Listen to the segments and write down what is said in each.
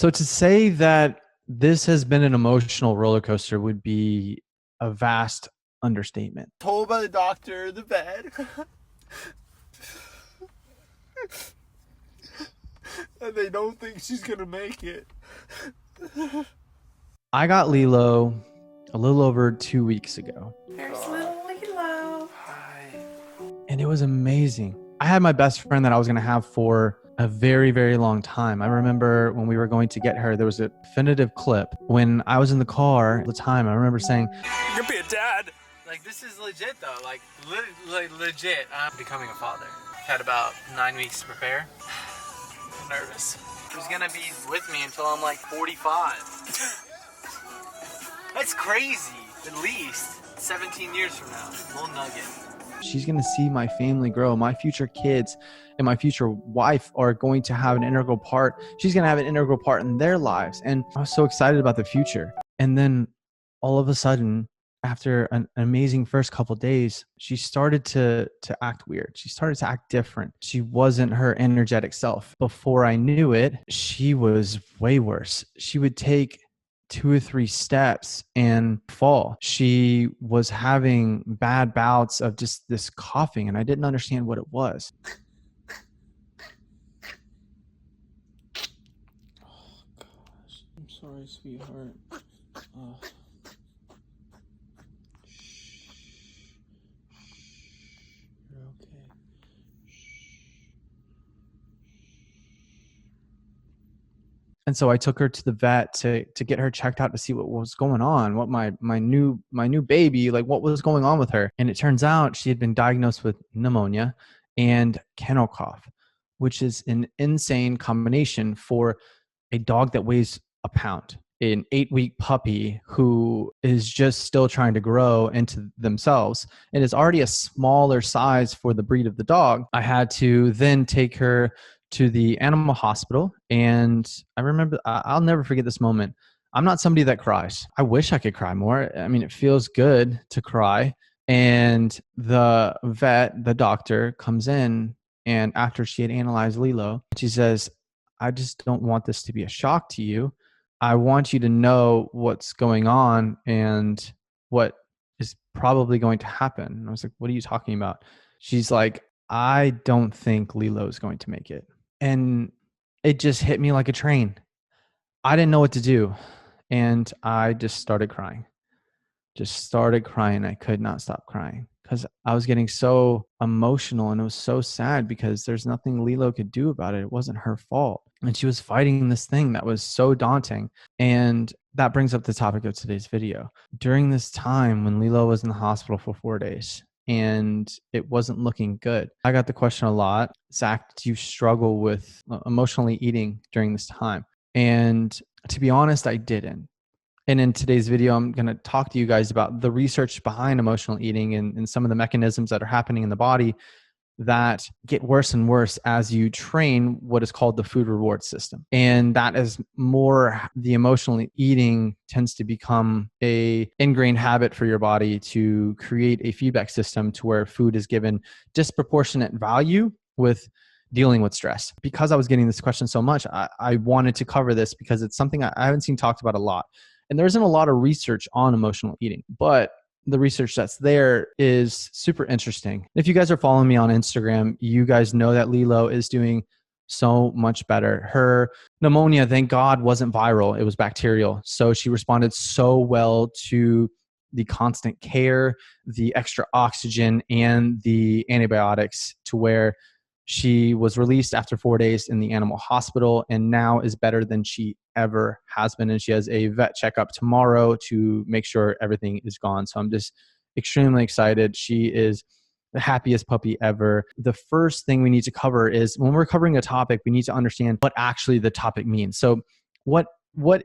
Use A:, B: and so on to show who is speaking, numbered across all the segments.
A: So to say that this has been an emotional roller coaster would be a vast understatement.
B: Told by the doctor in the bed. And they don't think she's gonna make it.
A: I got Lilo a little over 2 weeks ago.
C: There's little Lilo.
B: Hi.
A: And it was amazing. I had my best friend that I was going to have for a very, very long time. I remember when we were going to get her, there was a definitive clip when I was in the car at the time. I remember saying,
B: You're gonna be a dad. Like, this is legit though. Like legit. I'm becoming a father. Had about 9 weeks to prepare. I'm nervous. He's gonna be with me until I'm like 45. That's crazy. At least 17 years from now. Little nugget.
A: she's going to see my family grow. My future kids and my future wife are going to have an integral part. She's going to have an integral part in their lives. And I was so excited about the future. And then all of a sudden, after an amazing first couple of days, she started to act weird. She started to act different. She wasn't her energetic self. Before I knew it, she was way worse. She would take 2 or 3 steps and fall. She was having bad bouts of just this coughing, and I didn't understand what it was.
D: Oh gosh, I'm sorry, sweetheart. You're okay.
A: And so I took her to the vet to get her checked out to see what was going on, what my new baby, like what was going on with her. And it turns out she had been diagnosed with pneumonia and kennel cough, which is an insane combination for a dog that weighs a pound, an 8-week puppy who is just still trying to grow into themselves and is already a smaller size for the breed of the dog. I had to then take her to the animal hospital. And I remember, I'll never forget this moment. I'm not somebody that cries. I wish I could cry more. I mean, it feels good to cry. And the vet, the doctor comes in, and after she had analyzed Lilo, she says, I just don't want this to be a shock to you. I want you to know what's going on and what is probably going to happen. And I was like, what are you talking about? She's like, I don't think Lilo is going to make it. And it just hit me like a train. I didn't know what to do. And I just started crying. I could not stop crying because I was getting so emotional, and it was so sad because there's nothing Lilo could do about it. It wasn't her fault. And she was fighting this thing that was so daunting. And that brings up the topic of today's video. During this time when Lilo was in the hospital for 4 days, and it wasn't looking good, I got the question a lot, Zach, do you struggle with emotionally eating during this time? And to be honest, I didn't. And in today's video, I'm going to talk to you guys about the research behind emotional eating and some of the mechanisms that are happening in the body that get worse and worse as you train what is called the food reward system. And that is more, the emotional eating tends to become a ingrained habit for your body to create a feedback system to where food is given disproportionate value with dealing with stress. Because I was getting this question so much, I wanted to cover this because it's something I haven't seen talked about a lot. And there isn't a lot of research on emotional eating, but the research that's there is super interesting. If you guys are following me on Instagram, you guys know that Lilo is doing so much better. Her pneumonia, thank God, wasn't viral. It was bacterial. So she responded so well to the constant care, the extra oxygen, and the antibiotics to where she was released after 4 days in the animal hospital and now is better than she ever has been. And she has a vet checkup tomorrow to make sure everything is gone. So I'm just extremely excited. She is the happiest puppy ever. The first thing we need to cover is when we're covering a topic, we need to understand what actually the topic means. So what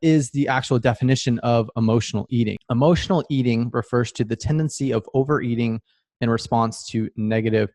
A: is the actual definition of emotional eating? Emotional eating refers to the tendency of overeating in response to negative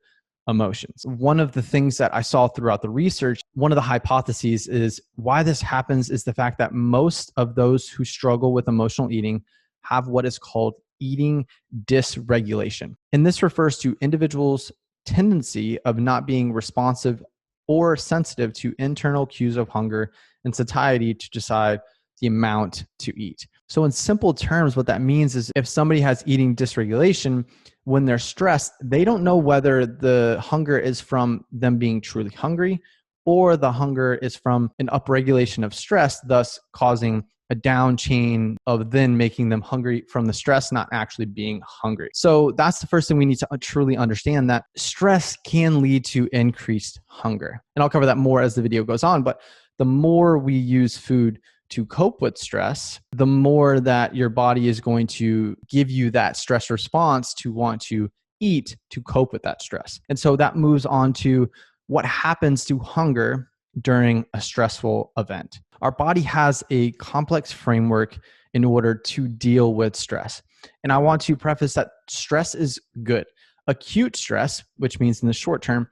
A: emotions. One of the things that I saw throughout the research, one of the hypotheses is why this happens is the fact that most of those who struggle with emotional eating have what is called eating dysregulation. And this refers to individuals' tendency of not being responsive or sensitive to internal cues of hunger and satiety to decide the amount to eat. So in simple terms, what that means is if somebody has eating dysregulation, when they're stressed, they don't know whether the hunger is from them being truly hungry or the hunger is from an upregulation of stress, thus causing a down chain of then making them hungry from the stress, not actually being hungry. So that's the first thing we need to truly understand, that stress can lead to increased hunger. And I'll cover that more as the video goes on, but the more we use food to cope with stress, the more that your body is going to give you that stress response to want to eat to cope with that stress. And so that moves on to what happens to hunger during a stressful event. Our body has a complex framework in order to deal with stress. And I want to preface that stress is good. Acute stress, which means in the short term,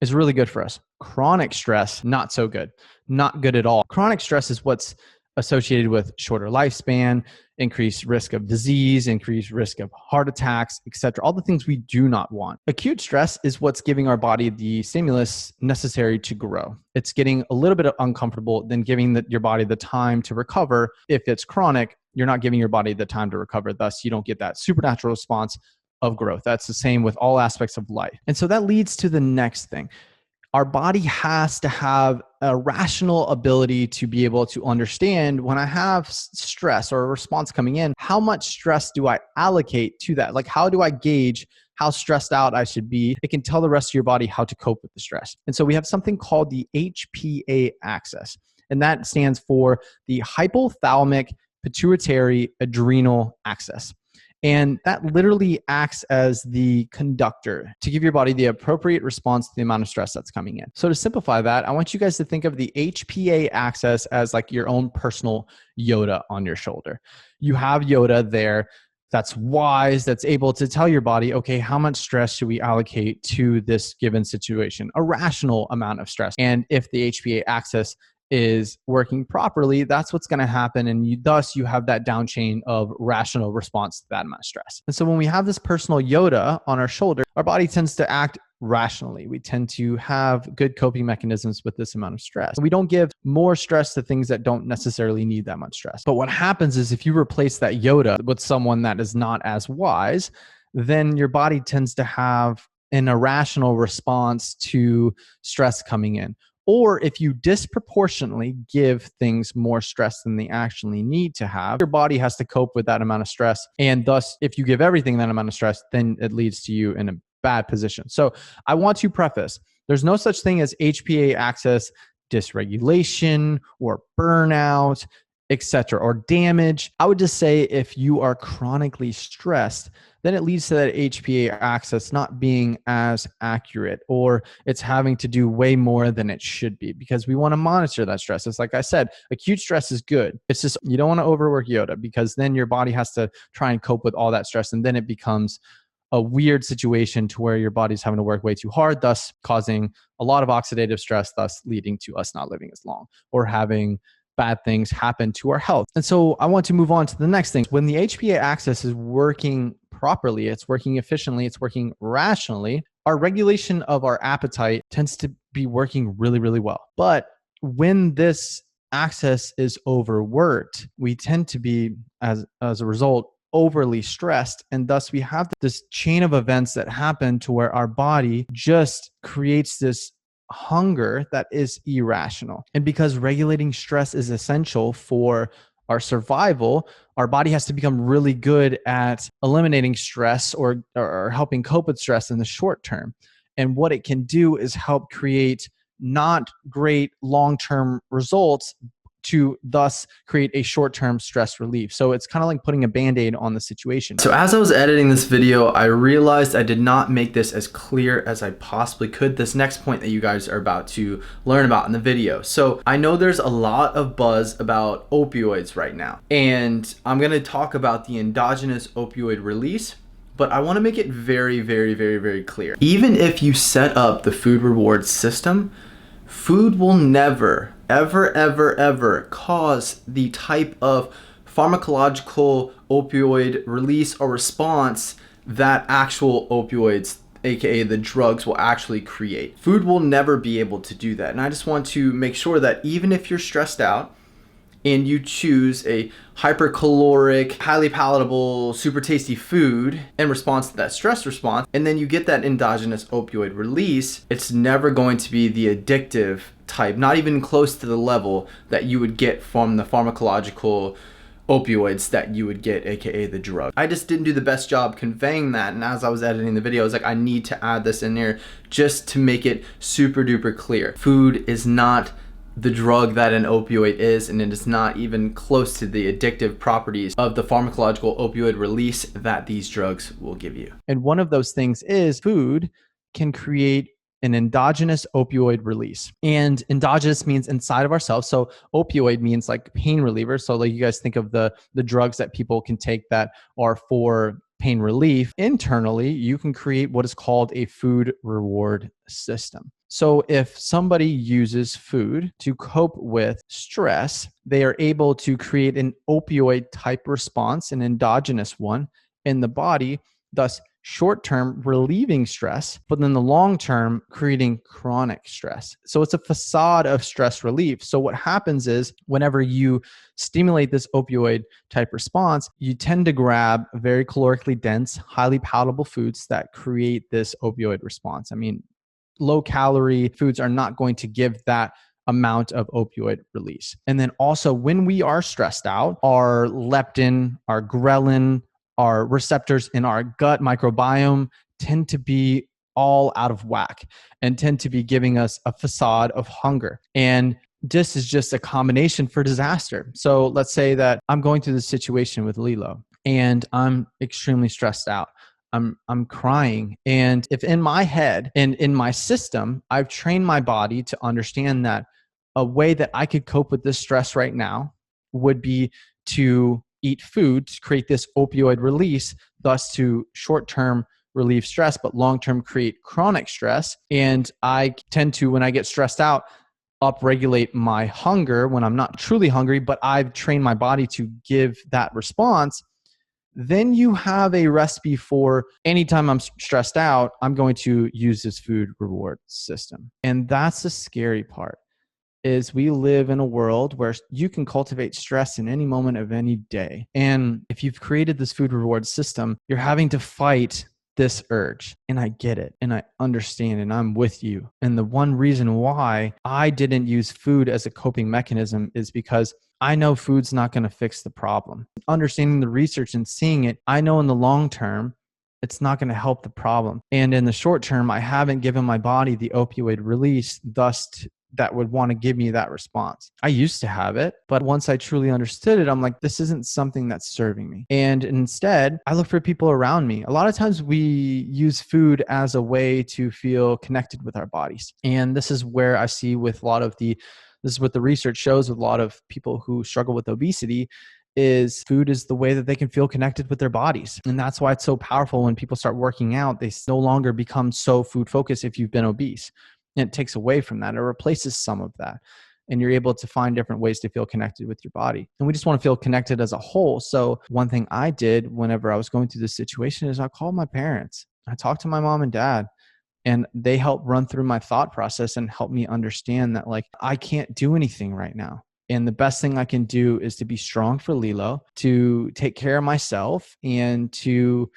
A: is really good for us. Chronic stress, not so good. Not good at all. Chronic stress is what's associated with shorter lifespan, increased risk of disease, increased risk of heart attacks, etc. All the things we do not want. Acute stress is what's giving our body the stimulus necessary to grow. It's getting a little bit uncomfortable, then giving your body the time to recover. If it's chronic, you're not giving your body the time to recover. Thus, you don't get that supernatural response of growth. That's the same with all aspects of life. And so that leads to the next thing. Our body has to have a rational ability to be able to understand when I have stress or a response coming in, how much stress do I allocate to that? Like, how do I gauge how stressed out I should be? It can tell the rest of your body how to cope with the stress. And so we have something called the HPA axis, and that stands for the hypothalamic pituitary adrenal axis. And that literally acts as the conductor to give your body the appropriate response to the amount of stress that's coming in. So to simplify that, I want you guys to think of the HPA axis as like your own personal Yoda on your shoulder. You have Yoda there that's wise, that's able to tell your body, okay, how much stress should we allocate to this given situation? A rational amount of stress. And if the HPA axis is working properly, that's what's going to happen. And thus you have that down chain of rational response to that amount of stress. And so when we have this personal Yoda on our shoulder, our body tends to act rationally. We tend to have good coping mechanisms with this amount of stress. We don't give more stress to things that don't necessarily need that much stress. But what happens is if you replace that Yoda with someone that is not as wise, then your body tends to have an irrational response to stress coming in. Or if you disproportionately give things more stress than they actually need to have, your body has to cope with that amount of stress. And thus, if you give everything that amount of stress, then it leads to you in a bad position. So I want to preface, there's no such thing as HPA axis dysregulation or burnout, etc., or damage. I would just say if you are chronically stressed, then it leads to that HPA axis not being as accurate, or it's having to do way more than it should be, because we want to monitor that stress. It's like I said, acute stress is good. It's just you don't want to overwork Yoda, because then your body has to try and cope with all that stress, and then it becomes a weird situation to where your body's having to work way too hard, thus causing a lot of oxidative stress, thus leading to us not living as long or having bad things happen to our health. And so I want to move on to the next thing. When the HPA axis is working properly, it's working efficiently, it's working rationally, our regulation of our appetite tends to be working really, really well. But when this axis is overworked, we tend to be, as a result, overly stressed. And thus we have this chain of events that happen to where our body just creates this hunger that is irrational. And because regulating stress is essential for our survival, our body has to become really good at eliminating stress or helping cope with stress in the short term. And what it can do is help create not great long-term results to thus create a short-term stress relief. So it's kind of like putting a band-aid on the situation. So as I was editing this video, I realized I did not make this as clear as I possibly could, this next point that you guys are about to learn about in the video. So I know there's a lot of buzz about opioids right now, and I'm going to talk about the endogenous opioid release, but I want to make it very, very, very, very clear. Even if you set up the food reward system, food will never, ever, ever, ever cause the type of pharmacological opioid release or response that actual opioids
E: aka the drugs, will actually create. Food will never be able to do that. And I just want to make sure that even if you're stressed out and you choose a hypercaloric, highly palatable, super tasty food in response to that stress response, and then you get that endogenous opioid release, it's never going to be the addictive type, not even close to the level that you would get from the pharmacological opioids that you would get, aka the drug. I just didn't do the best job conveying that, and as I was editing the video, I was like, I need to add this in there just to make it super duper clear. Food is not the drug that an opioid is, and it is not even close to the addictive properties of the pharmacological opioid release that these drugs will give you.
A: And one of those things is food can create an endogenous opioid release. And endogenous means inside of ourselves. So opioid means like pain reliever. So like you guys think of the drugs that people can take that are for pain relief. Internally, you can create what is called a food reward system. So if somebody uses food to cope with stress, they are able to create an opioid type response, an endogenous one in the body, thus short-term relieving stress, but then the long-term creating chronic stress. So it's a facade of stress relief. So what happens is whenever you stimulate this opioid type response, you tend to grab very calorically dense, highly palatable foods that create this opioid response. I mean, low calorie foods are not going to give that amount of opioid release. And then also when we are stressed out, our leptin, our ghrelin, our receptors in our gut microbiome tend to be all out of whack and tend to be giving us a facade of hunger. And this is just a combination for disaster. So let's say that I'm going through this situation with Lilo and I'm extremely stressed out. I'm crying. And if in my head and in my system, I've trained my body to understand that a way that I could cope with this stress right now would be to eat food to create this opioid release, thus to short-term relieve stress, but long-term create chronic stress. And I tend to, when I get stressed out, upregulate my hunger when I'm not truly hungry, but I've trained my body to give that response. Then you have a recipe for anytime I'm stressed out, I'm going to use this food reward system. And that's the scary part, is we live in a world where you can cultivate stress in any moment of any day. And if you've created this food reward system, you're having to fight this urge. And I get it. And I understand. And I'm with you. And the one reason why I didn't use food as a coping mechanism is because I know food's not going to fix the problem. Understanding the research and seeing it, I know in the long term, it's not going to help the problem. And in the short term, I haven't given my body the opioid release, thus that would want to give me that response. I used to have it, but once I truly understood it, I'm like, this isn't something that's serving me. And instead, I look for people around me. A lot of times we use food as a way to feel connected with our bodies. And this is where I see with a lot of this is what the research shows with a lot of people who struggle with obesity, is food is the way that they can feel connected with their bodies. And that's why it's so powerful when people start working out, they no longer become so food focused if you've been obese. And it takes away from that. It replaces some of that. And you're able to find different ways to feel connected with your body. And we just want to feel connected as a whole. So one thing I did whenever I was going through this situation is I called my parents. I talked to my mom and dad, and they helped run through my thought process and help me understand that like I can't do anything right now. And the best thing I can do is to be strong for Lilo, to take care of myself, and to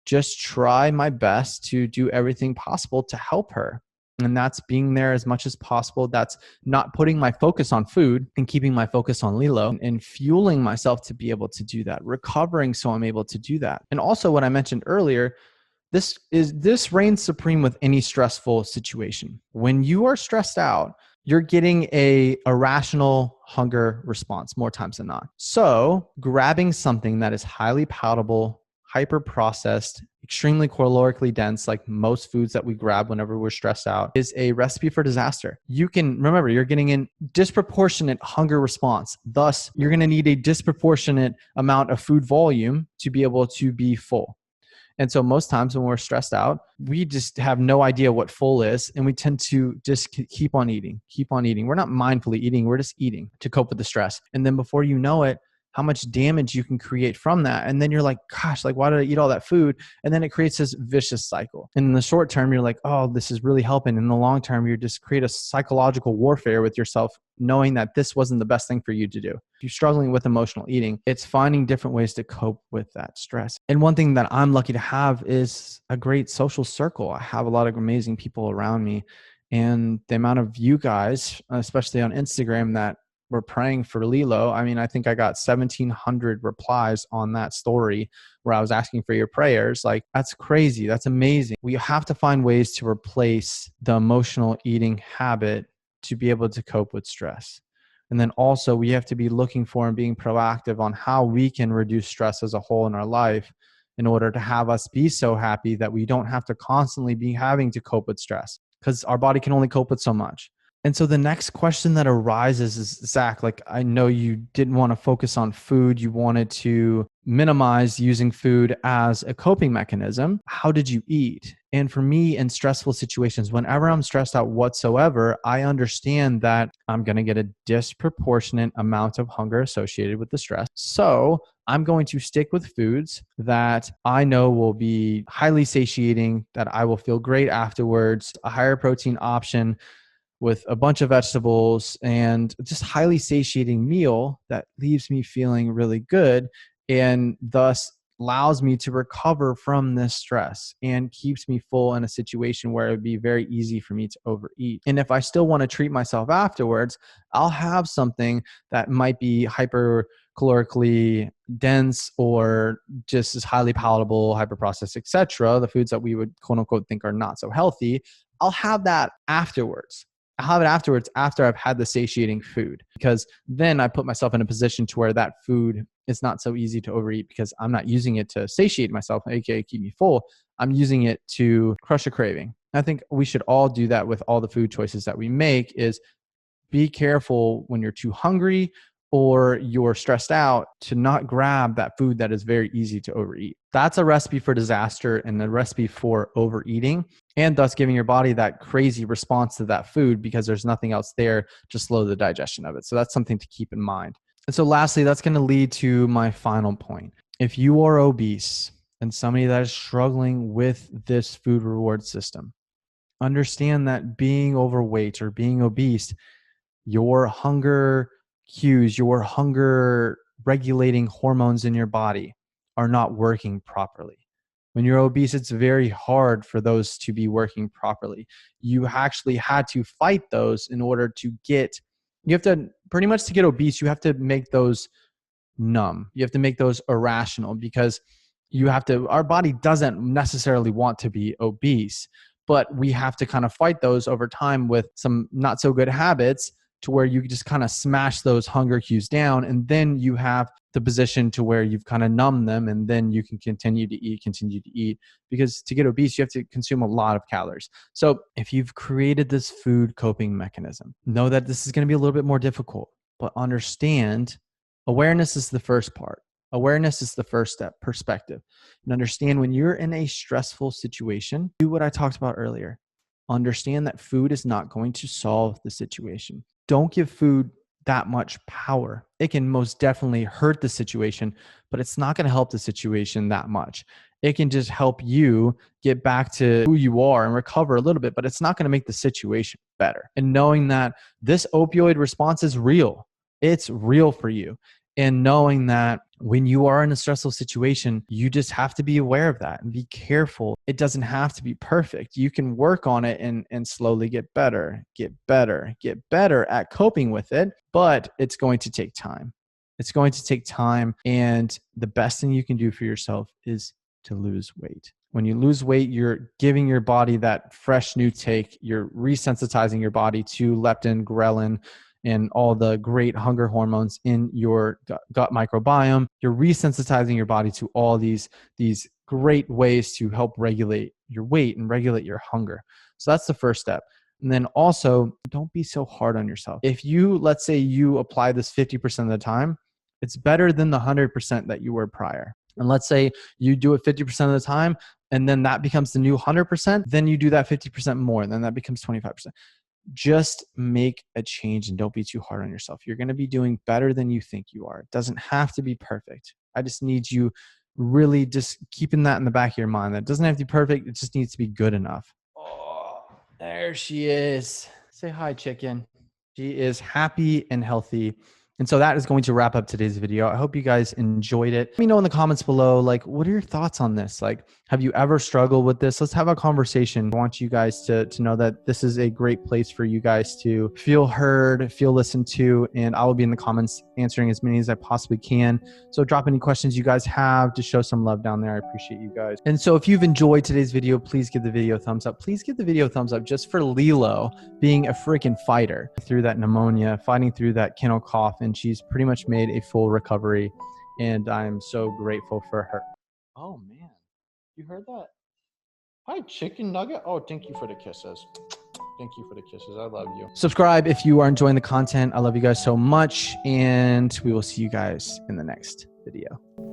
A: just try my best to do everything possible to help her. And that's being there as much as possible. That's not putting my focus on food and keeping my focus on Lilo and fueling myself to be able to do that, recovering so I'm able to do that. And also what I mentioned earlier, this reigns supreme with any stressful situation. When you are stressed out, you're getting a irrational hunger response more times than not. So grabbing something that is highly palatable, hyper processed, extremely calorically dense, like most foods that we grab whenever we're stressed out, is a recipe for disaster. You can remember, you're getting a disproportionate hunger response. Thus, you're going to need a disproportionate amount of food volume to be able to be full. And so most times when we're stressed out, we just have no idea what full is. And we tend to just keep on eating. We're not mindfully eating. We're just eating to cope with the stress. And then before you know it, how much damage you can create from that. And then you're like, gosh, like, why did I eat all that food? And then it creates this vicious cycle. And in the short term, you're like, oh, this is really helping. In the long term, you just create a psychological warfare with yourself, knowing that this wasn't the best thing for you to do. If you're struggling with emotional eating, it's finding different ways to cope with that stress. And one thing that I'm lucky to have is a great social circle. I have a lot of amazing people around me. And the amount of you guys, especially on Instagram, that were praying for Lilo. I mean, I think I got 1,700 replies on that story where I was asking for your prayers. Like, that's crazy. That's amazing. We have to find ways to replace the emotional eating habit to be able to cope with stress. And then also we have to be looking for and being proactive on how we can reduce stress as a whole in our life in order to have us be so happy that we don't have to constantly be having to cope with stress, because our body can only cope with so much. And so the next question that arises is, Zach, like, I know you didn't want to focus on food. You wanted to minimize using food as a coping mechanism. How did you eat? And for me, in stressful situations, whenever I'm stressed out whatsoever, I understand that I'm going to get a disproportionate amount of hunger associated with the stress. So I'm going to stick with foods that I know will be highly satiating, that I will feel great afterwards, a higher protein option with a bunch of vegetables and just highly satiating meal that leaves me feeling really good, and thus allows me to recover from this stress and keeps me full in a situation where it would be very easy for me to overeat. And if I still want to treat myself afterwards, I'll have something that might be hypercalorically dense or just as highly palatable, hyperprocessed, etc., the foods that we would quote unquote think are not so healthy. I'll have that afterwards. I'll have it afterwards, after I've had the satiating food, because then I put myself in a position to where that food is not so easy to overeat, because I'm not using it to satiate myself, aka keep me full. I'm using it to crush a craving. I think we should all do that with all the food choices that we make. Is be careful when you're too hungry or you're stressed out to not grab that food that is very easy to overeat. That's a recipe for disaster and a recipe for overeating, and thus giving your body that crazy response to that food because there's nothing else there to slow the digestion of it. So that's something to keep in mind. And so lastly, that's going to lead to my final point. If you are obese and somebody that is struggling with this food reward system, understand that being overweight or being obese, your hunger cues, your hunger regulating hormones in your body are not working properly. When you're obese, it's very hard for those to be working properly. You actually had to fight those in order to get, you have to pretty much, to get obese, you have to make those numb. You have to make those irrational, because you have to, our body doesn't necessarily want to be obese, but we have to kind of fight those over time with some not so good habits, to where you just kind of smash those hunger cues down, and then you have the position to where you've kind of numbed them, and then you can continue to eat, because to get obese, you have to consume a lot of calories. So if you've created this food coping mechanism, know that this is going to be a little bit more difficult, but understand awareness is the first part. Awareness is the first step, perspective. And understand when you're in a stressful situation, do what I talked about earlier. Understand that food is not going to solve the situation. Don't give food that much power. It can most definitely hurt the situation, but it's not going to help the situation that much. It can just help you get back to who you are and recover a little bit, but it's not going to make the situation better. And knowing that this opioid response is real, it's real for you. And knowing that when you are in a stressful situation, you just have to be aware of that and be careful. It doesn't have to be perfect. You can work on it and slowly get better at coping with it, but it's going to take time. It's going to take time. And the best thing you can do for yourself is to lose weight. When you lose weight, you're giving your body that fresh new take. You're resensitizing your body to leptin, ghrelin, and all the great hunger hormones in your gut microbiome. You're resensitizing your body to all these great ways to help regulate your weight and regulate your hunger. So that's the first step. And then also, don't be so hard on yourself. If you, let's say you apply this 50% of the time, it's better than the 100% that you were prior. And let's say you do it 50% of the time, and then that becomes the new 100%, then you do that 50% more, and then that becomes 25%. just make a change and don't be too hard on yourself. You're going to be doing better than you think you are. It doesn't have to be perfect. I just need you really just keeping that in the back of your mind. That doesn't have to be perfect. It just needs to be good enough. Oh, there she is. Say hi, chicken. She is happy and healthy. And so that is going to wrap up today's video. I hope you guys enjoyed it. Let me know in the comments below, like, what are your thoughts on this? Like, have you ever struggled with this? Let's have a conversation. I want you guys to know that this is a great place for you guys to feel heard, feel listened to, and I will be in the comments answering as many as I possibly can. So drop any questions you guys have to show some love down there. I appreciate you guys. And so if you've enjoyed today's video, please give the video a thumbs up. Please give the video a thumbs up just for Lilo being a freaking fighter through that pneumonia, fighting through that kennel cough, and she's pretty much made a full recovery, and I'm so grateful for her. Oh man, you heard that? Hi, chicken nugget. Oh, thank you for the kisses. Thank you for the kisses. I love you. Subscribe if you are enjoying the content. I love you guys so much, and we will see you guys in the next video.